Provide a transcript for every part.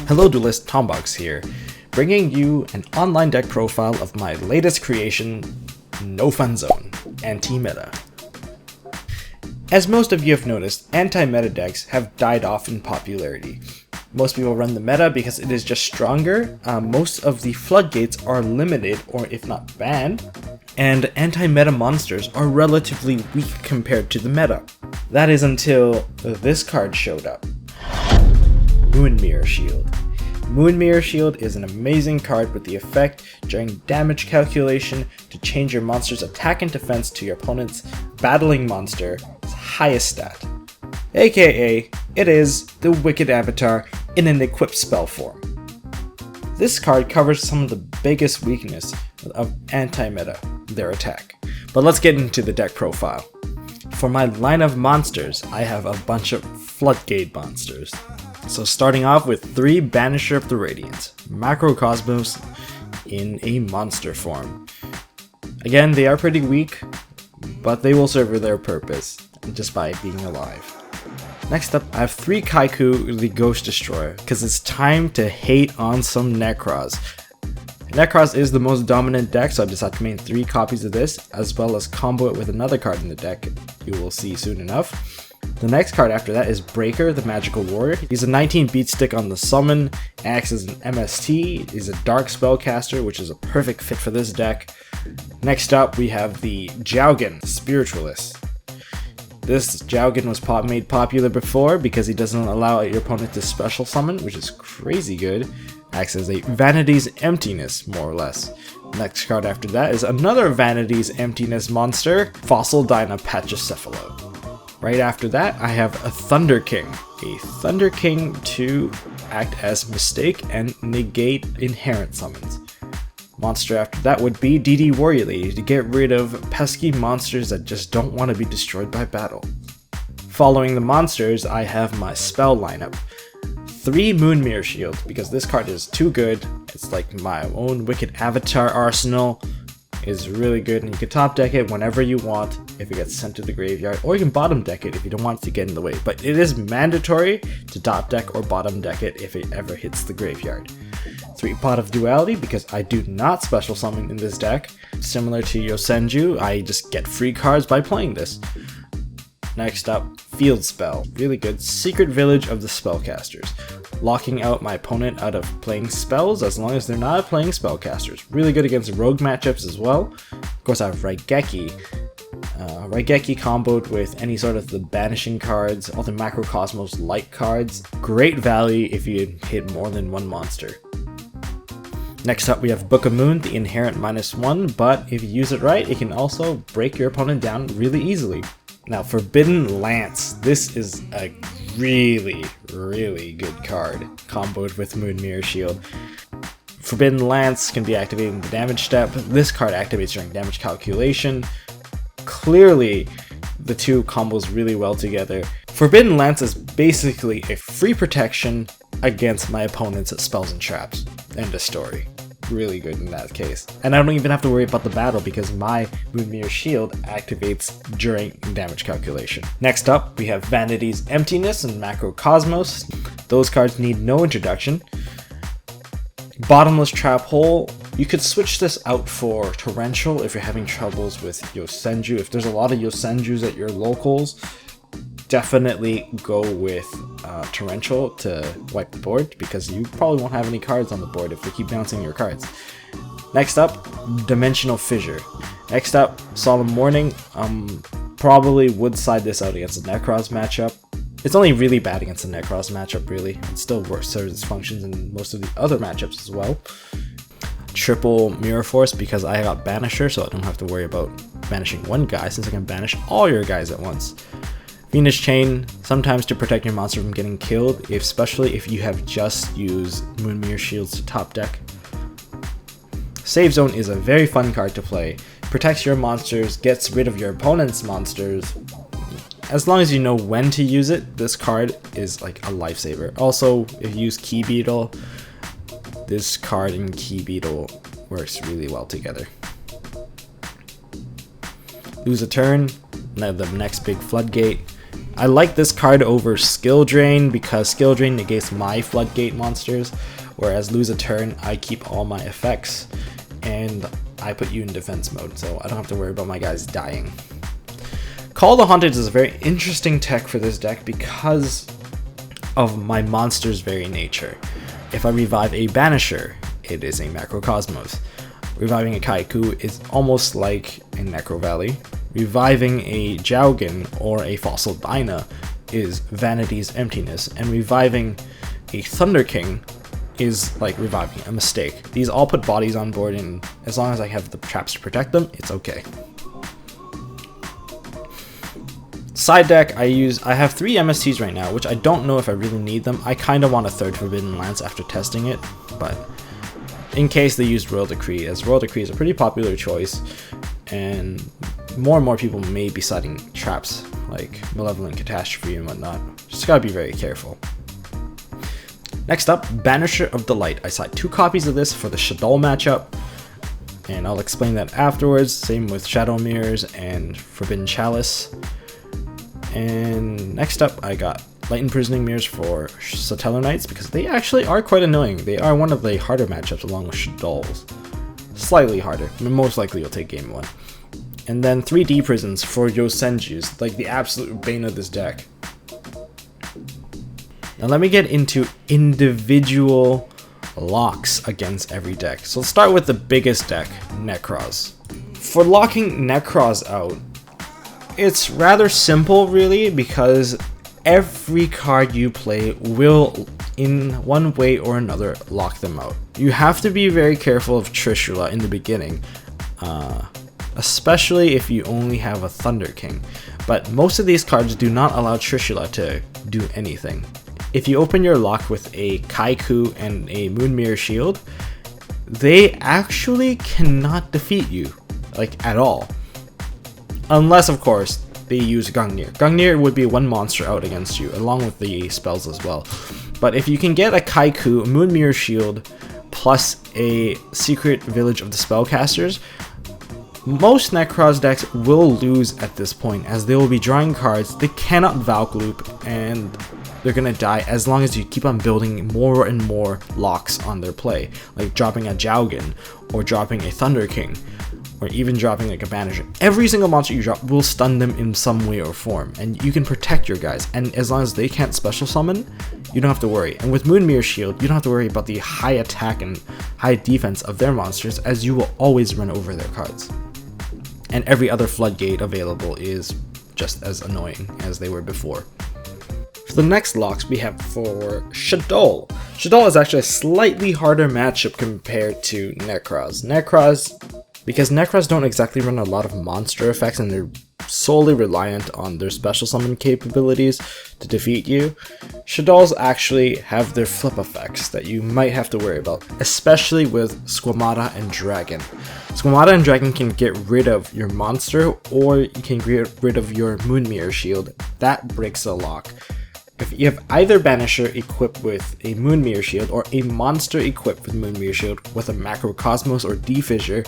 Hello duelist, Tombox here, bringing you an online deck profile of my latest creation, No Fun Zone, Anti-Meta. As most of you have noticed, anti-meta decks have died off in popularity. Most people run the meta because it is just stronger, most of the floodgates are limited or if not banned, and anti-meta monsters are relatively weak compared to the meta. That is until this card showed up. Moon Mirror Shield. Moon Mirror Shield is an amazing card with the effect during damage calculation to change your monster's attack and defense to your opponent's battling monster's highest stat. AKA, it is the Wicked Avatar in an equipped spell form. This card covers some of the biggest weakness of anti-meta, their attack. But let's get into the deck profile. For my line of monsters, I have a bunch of Floodgate monsters. So starting off with 3 Banisher of the Radiance, Macrocosmos in a monster form. Again, they are pretty weak, but they will serve their purpose just by being alive. Next up, I have 3 Kaiku the Ghost Destroyer, because it's time to hate on some Nekroz. Nekroz is the most dominant deck, so I decided to make 3 copies of this, as well as combo it with another card in the deck you will see soon enough. The next card after that is Breaker, the Magical Warrior. He's a 19 beat stick on the summon, acts as an MST, he's a dark spellcaster, which is a perfect fit for this deck. Next up, we have the Jowgen, Spiritualist. This Jowgen was made popular before because he doesn't allow your opponent to special summon, which is crazy good. Acts as a Vanity's Emptiness, more or less. Next card after that is another Vanity's Emptiness monster, Fossil Dyna Pachycephalo. Right after that, I have a Thunder King. A Thunder King to act as Mistake and negate inherent summons. Monster after that would be DD Warrior Lady to get rid of pesky monsters that just don't want to be destroyed by battle. Following the monsters, I have my spell lineup. 3 Moon Mirror Shield, because this card is too good. It's like my own Wicked Avatar arsenal. Is really good, and you can top deck it whenever you want if it gets sent to the graveyard, or you can bottom deck it if you don't want it to get in the way, but it is mandatory to top deck or bottom deck it if it ever hits the graveyard. 3 Pot of Duality, because I do not special summon in this deck. Similar to Yosenju, I just get free cards by playing this. Next up, Field Spell. Really good. Secret Village of the Spellcasters. Locking out my opponent out of playing spells as long as they're not playing spellcasters. Really good against rogue matchups as well. Of course, I have Raigeki. Raigeki comboed with any sort of the banishing cards, all the Macrocosmos like cards. Great value if you hit more than 1 monster. Next up, we have Book of Moon, the inherent -1, but if you use it right, it can also break your opponent down really easily. Now, Forbidden Lance. This is a really good card, comboed with Moon Mirror Shield. Forbidden Lance can be activated in the damage step. This card activates during damage calculation. Clearly, the 2 combos really well together. Forbidden Lance is basically a free protection against my opponent's spells and traps. End of story. Really good in that case. And I don't even have to worry about the battle because my Moon Mirror Shield activates during damage calculation. Next up, we have Vanity's Emptiness and Macrocosmos. Those cards need no introduction. Bottomless Trap Hole. You could switch this out for Torrential if you're having troubles with Yosenju. If there's a lot of Yosenjus at your locals, definitely go with Torrential to wipe the board, because you probably won't have any cards on the board if they keep bouncing your cards. Next up, Dimensional Fissure. Next up, Solemn Warning. Probably would side this out against the Nekroz matchup. It's only really bad against the Nekroz matchup, really. It still works, serves its functions in most of the other matchups as well. Triple Mirror Force, because I got Banisher, so I don't have to worry about banishing one guy, since I can banish all your guys at once. Venus Chain, sometimes to protect your monster from getting killed, especially if you have just used Moon Mirror Shields to top deck. Save Zone is a very fun card to play. Protects your monsters, gets rid of your opponent's monsters. As long as you know when to use it, this card is like a lifesaver. Also, if you use Key Beetle, this card and Key Beetle works really well together. Lose a turn, now the next big Floodgate. I like this card over Skill Drain because Skill Drain negates my Floodgate monsters, whereas Lose a Turn, I keep all my effects, and I put you in defense mode, so I don't have to worry about my guys dying. Call the Haunted is a very interesting tech for this deck because of my monster's very nature. If I revive a Banisher, it is a Macrocosmos. Reviving a Kaiku is almost like a Necro Valley. Reviving a Jowgen or a Fossil Dyna is Vanity's Emptiness, and reviving a Thunder King is like reviving a Mistake. These all put bodies on board, and as long as I have the traps to protect them, it's okay. Side deck, I have 3 MSTs right now, which I don't know if I really need them. I kind of want a 3rd Forbidden Lance after testing it, but in case they use Royal Decree, as Royal Decree is a pretty popular choice, and more people may be setting traps like Malevolent Catastrophe and whatnot. Just gotta be very careful. Next up, Banisher of Delight. I side 2 copies of this for the Shaddolls matchup, and I'll explain that afterwards. Same with Shadow Mirrors and Forbidden Chalice. And next up, I got Light Imprisoning Mirrors for Satellar Knights because they actually are quite annoying. They are one of the harder matchups along with Shaddolls. Slightly harder, but most likely you'll take game 1. And then 3D Prisons for Yosenjus, like the absolute bane of this deck. Now let me get into individual locks against every deck. So let's start with the biggest deck, Nekroz. For locking Nekroz out, it's rather simple really, because every card you play will in one way or another lock them out. You have to be very careful of Trishula in the beginning, especially if you only have a Thunder King, but most of these cards do not allow Trishula to do anything. If you open your lock with a Kaiku and a Moonmirror Shield, they actually cannot defeat you, like at all. Unless, of course, they use Gungnir. Gungnir would be 1 monster out against you, along with the spells as well. But if you can get a Kaiku, a Moonmirror Shield, plus a Secret Village of the Spellcasters, most Nekroz decks will lose at this point, as they will be drawing cards they cannot Valk Loop, and they're gonna die as long as you keep on building more and more locks on their play, like dropping a Jowgen, or dropping a Thunder King, or even dropping like a Banisher. Every single monster you drop will stun them in some way or form, and you can protect your guys, and as long as they can't special summon, you don't have to worry. And with Moonmirror Shield, you don't have to worry about the high attack and high defense of their monsters, as you will always run over their cards. And every other Floodgate available is just as annoying as they were before. For the next locks we have for Shaddolls. Shaddolls is actually a slightly harder matchup compared to Nekroz. Because Nekroz don't exactly run a lot of monster effects and they're solely reliant on their special summon capabilities to defeat you, Shaddolls actually have their flip effects that you might have to worry about, especially with Squamata and Dragon. Squamata and Dragon can get rid of your monster, or you can get rid of your Moonmirror Shield. That breaks a lock. If you have either Banisher equipped with a Moonmirror Shield or a monster equipped with Moonmirror Shield with a Macrocosmos or D-Fissure,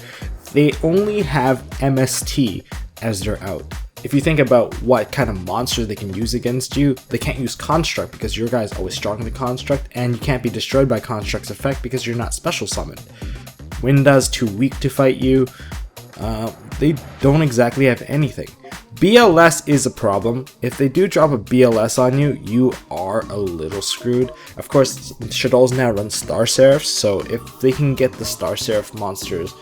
they only have MST as their out. If you think about what kind of monster they can use against you, they can't use Construct because your guy is always strong in the Construct, and you can't be destroyed by Construct's effect because you're not special summoned. Winda's too weak to fight you. They don't exactly have anything. BLS is a problem. If they do drop a BLS on you, you are a little screwed. Of course, Shaddolls now run Star Seraphs, so if they can get the Star Seraph monsters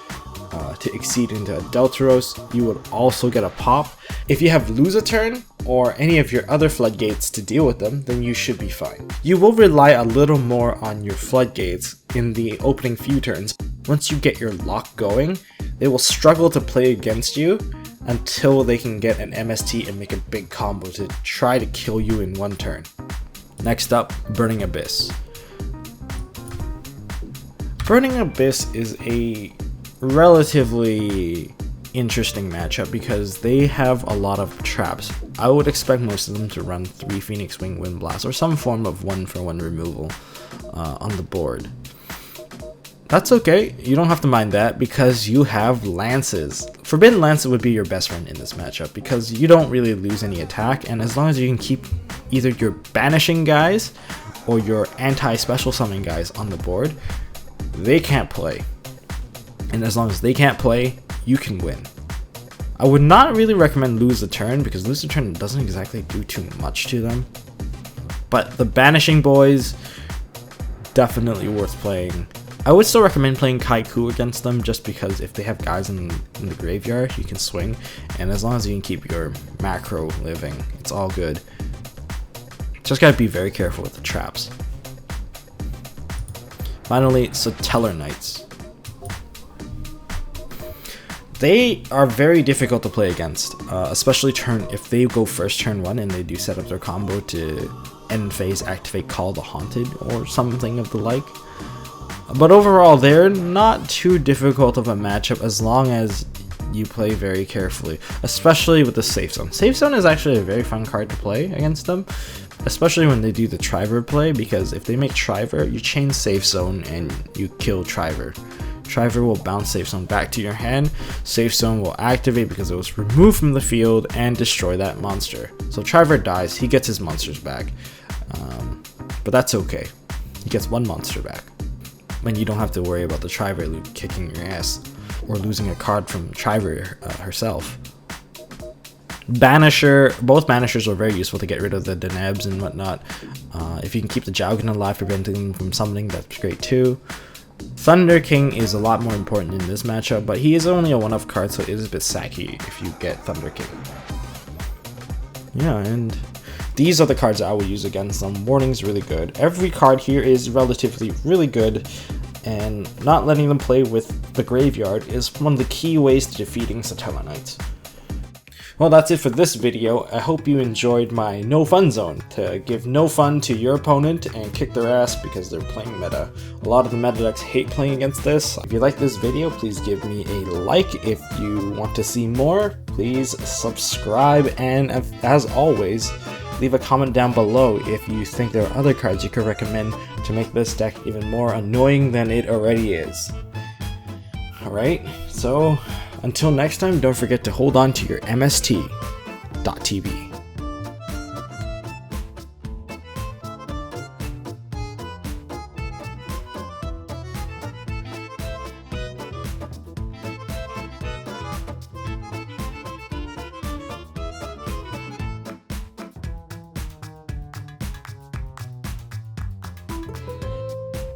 to exceed into Deltaros, you would also get a pop. If you have Lose a Turn or any of your other Floodgates to deal with them, then you should be fine. You will rely a little more on your Floodgates in the opening few turns. Once you get your lock going, they will struggle to play against you until they can get an MST and make a big combo to try to kill you in one turn. Next up, Burning Abyss. Burning Abyss is a relatively interesting matchup because they have a lot of traps. I would expect most of them to run 3 Phoenix Wing Windblast or some form of 1-for-1 removal on the board. that's okay. You don't have to mind that because you have lances. Forbidden Lance would be your best friend in this matchup because you don't really lose any attack, and as long as you can keep either your banishing guys or your anti-special summon guys on the board, they can't play. And as long as they can't play, you can win. I would not really recommend lose the turn because lose the turn doesn't exactly do too much to them. But the banishing boys, definitely worth playing. I would still recommend playing Kaiku against them just because if they have guys in the graveyard, you can swing. And as long as you can keep your macro living, it's all good. Just gotta be very careful with the traps. Finally, Satellar Knights. They are very difficult to play against, especially if they go first turn 1 and they do set up their combo to end phase activate Call the Haunted or something of the like. But overall, they're not too difficult of a matchup as long as you play very carefully, especially with the Safe Zone. Safe Zone is actually a very fun card to play against them, especially when they do the Triver play, because if they make Triver, you chain Safe Zone and you kill Triver. Triver will bounce Safe Zone back to your hand, Safe Zone will activate because it was removed from the field and destroy that monster. So Triver dies, he gets his monsters back, but that's okay. He gets one monster back. When you don't have to worry about the Triver loot kicking your ass or losing a card from Triver herself. Banisher, both Banishers are very useful to get rid of the Denebs and whatnot. If you can keep the Jowgen alive, preventing them from summoning, that's great too. Thunder King is a lot more important in this matchup, but he is only a one-off card, so it is a bit sacky if you get Thunder King. Yeah, and these are the cards I will use against them. Warning's really good. Every card here is relatively really good, and not letting them play with the graveyard is one of the key ways to defeating Satellar Knights. Well, that's it for this video. I hope you enjoyed my no fun zone to give no fun to your opponent and kick their ass because they're playing meta. A lot of the meta decks hate playing against this. If you like this video, please give me a like. If you want to see more, please subscribe, and as always, leave a comment down below if you think there are other cards you could recommend to make this deck even more annoying than it already is. Alright, so until next time, don't forget to hold on to your MST.TV.